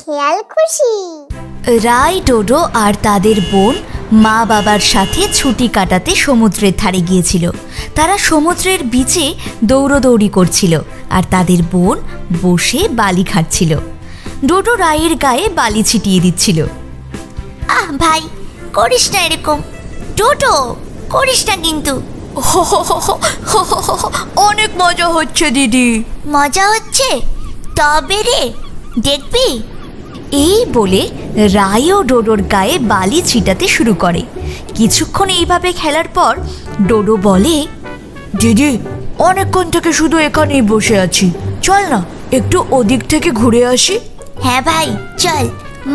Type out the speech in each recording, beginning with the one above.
খেয়াল খুশি। রাই, ডোডো আর তাদের বোন মা বাবার সাথে ছুটি কাটাতে সমুদ্রের ধারে গিয়েছিল। তারা সমুদ্রের বিচে দৌড়দৌড়ি করছিল আর তাদের বোন বসে বালি খাচ্ছিল। ডোডো রাইয়ের গায়ে বালি ছিটিয়ে দিচ্ছিল। আহ ভাই, করিস না এরকম, ডোডো করিস না কিন্তু। অনেক মজা হচ্ছে দিদি। মজা হচ্ছে? তবে রে, দেখবি। এই বলে রাই ও ডোডোর গায়ে বালি ছিটাতে শুরু করে। কিছুক্ষণ এইভাবে খেলার পর ডোডো বলে, দিদি অনেকক্ষণ থেকে শুধু এখানেই বসে আছি, চল না একটু ওদিক থেকে ঘুরে আসি। হ্যাঁ ভাই চল।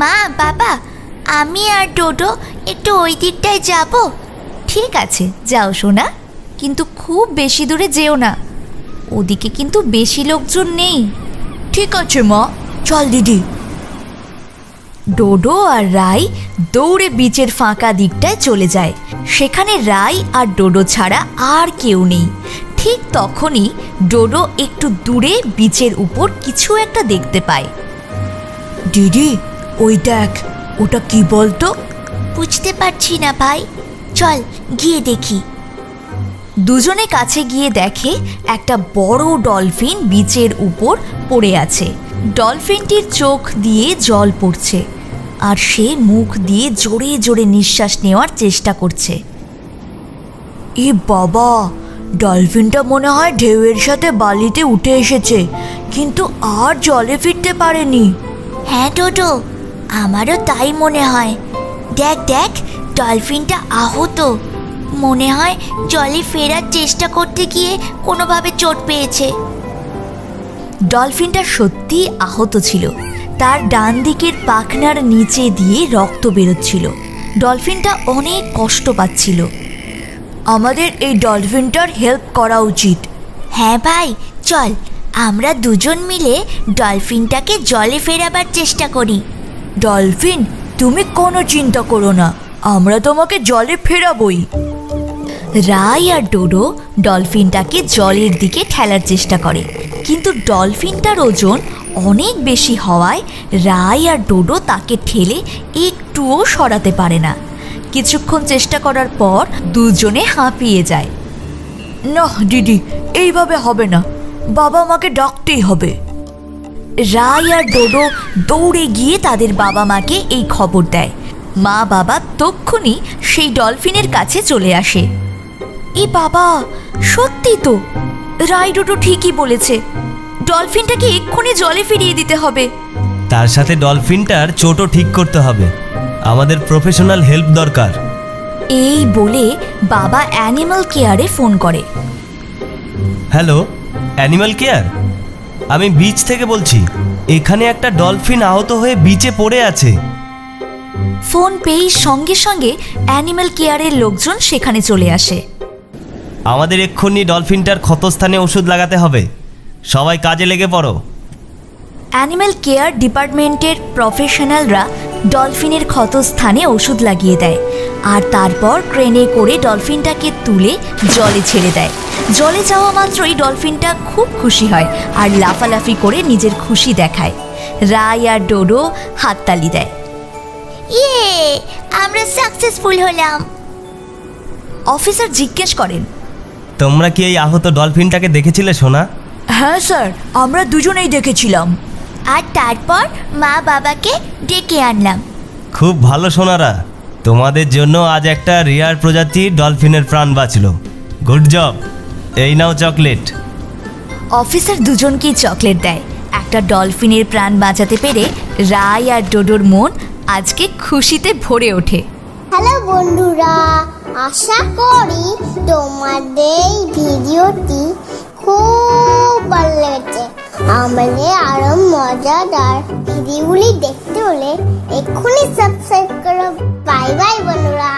মা বাবা, আমি আর ডোডো একটু ওই দিকটায় যাব। ঠিক আছে যাও সোনা, কিন্তু খুব বেশি দূরে যেও না, ওদিকে কিন্তু বেশি লোকজন নেই। ঠিক আছে মা, চল দিদি। ডোডো আর রাই দৌড়ে বিচের ফাঁকা দিকটায় চলে যায়। সেখানে রাই আর ডোডো ছাড়া আর কেউ নেই। ঠিক তখনই ডোডো একটু দূরে বিচের উপর কিছু একটা দেখতে পায়। দিদি ওই দেখ, ওটা কি বলতো? বুঝতে পারছি না ভাই, চল গিয়ে দেখি। দুজনে কাছে গিয়ে দেখে একটা বড় ডলফিন বিচের উপর পড়ে আছে। ডলফিনটির চোখ দিয়ে জল পড়ছে আর সে মুখ দিয়ে জোরে জোরে নিঃশ্বাস নেওয়ার চেষ্টা করছে। এ বাবা, ডলফিনটা মনে হয় ঢেউয়ের সাথে বালিতে উঠে এসেছে, কিন্তু আর জলে ফিরতে পারেনি। হ্যাঁ ডোডো, আমারও তাই মনে হয়। দেখ দেখ, ডলফিনটা আহত, মনে হয় জলে ফেরার চেষ্টা করতে গিয়ে কোনোভাবে চোট পেয়েছে। ডলফিনটা সত্যি আহত ছিল। তার ডান দিকের পাখনার নিচে দিয়ে রক্ত বেরোচ্ছিল। ডলফিনটা অনেক কষ্ট পাচ্ছিল। আমাদের এই ডলফিনটার হেল্প করা উচিত। হ্যাঁ ভাই চল, আমরা দুজন মিলে ডলফিনটাকে জলে ফেরাবার চেষ্টা করি। ডলফিন, তুমি কোনো চিন্তা করো না, আমরা তোমাকে জলে ফেরাবই। রাই আর ডোডো ডলফিনটাকে জলের দিকে ঠেলার চেষ্টা করে, কিন্তু ডলফিনটার ওজন অনেক বেশি হওয়ায় রাই আর ডোডো তাকে ঠেলে একটুও সরাতে পারে না। কিছুক্ষণ চেষ্টা করার পর দুজনে হাঁপিয়ে যায়। না দিদি, এইভাবে হবে না, বাবা মাকে ডাকতেই হবে। রাই আর ডোডো দৌড়ে গিয়ে তাদের বাবা মাকে এই খবর দেয়। মা বাবা তক্ষুনি সেই ডলফিনের কাছে চলে আসে। এ বাবা, সত্যি তো, রাই ডোডো ঠিকই বলেছে, ডলফিনটাকে এক্ষুনি জলে ফিরিয়ে দিতে হবে। তার সাথে ডলফিনটার চোটও ঠিক করতে হবে, আমাদের প্রফেশনাল হেল্প দরকার। এই বলে বাবা অ্যানিমাল কেয়ারে ফোন করে। হ্যালো, অ্যানিমাল কেয়ার, আমি বিচ থেকে বলছি। এখানে একটা ডলফিন আহত হয়ে বিচে পড়ে আছে। ফোন পেয়েই সঙ্গে সঙ্গে অ্যানিমাল কেয়ারের লোকজন সেখানে চলে আসে। আমাদের এক্ষুনি ডলফিনটার ক্ষতস্থানে ওষুধ লাগাতে হবে, সবাই কাজে লেগে পড়ো। অ্যানিমাল কেয়ার ডিপার্টমেন্টের প্রফেশনালরা ডলফিনের ক্ষতস্থানে ওষুধ লাগিয়ে দেয় আর তারপর ক্রেনে করে ডলফিনটাকে তুলে জলে ছেড়ে দেয়। জলে যাওয়া মাত্রই ডলফিনটা খুব খুশি হয় আর লাফালাফি করে নিজের খুশি দেখায়। রাই আর ডোডো হাততালি দেয়। ইয়ে, আমরা সাকসেসফুল হলাম। অফিসার জিজ্ঞেস করেন, তোমরা কি এই আহত ডলফিনটাকে দেখেছিলে সোনা? হ্যাঁ স্যার, আমরা দুজনেই দেখেছিলাম। আর তারপর মা বাবাকে ডেকে আনলাম। খুব ভালো সোনারা, তোমাদের জন্য আজ একটা রেয়ার প্রজাতির ডলফিনের প্রাণ বাঁচলো। গুড জব, এই নাও চকলেট। অফিসার দুজনকেই চকলেট দেয়। একটা ডলফিনের প্রাণ বাঁচাতে পেরে রাই আর ডোডোর মন আজকে খুশিতে ভরে ওঠে। হ্যালো বন্ধুরা, আশা করি তোমাদের এই ভিডিওটি খুব ভালো লেগেছে। আমাদের আরো মজাদার ভিডিওগুলি দেখতে হলে এক্ষুনি সাবস্ক্রাইব করো। বাই বাই বন্ধুরা।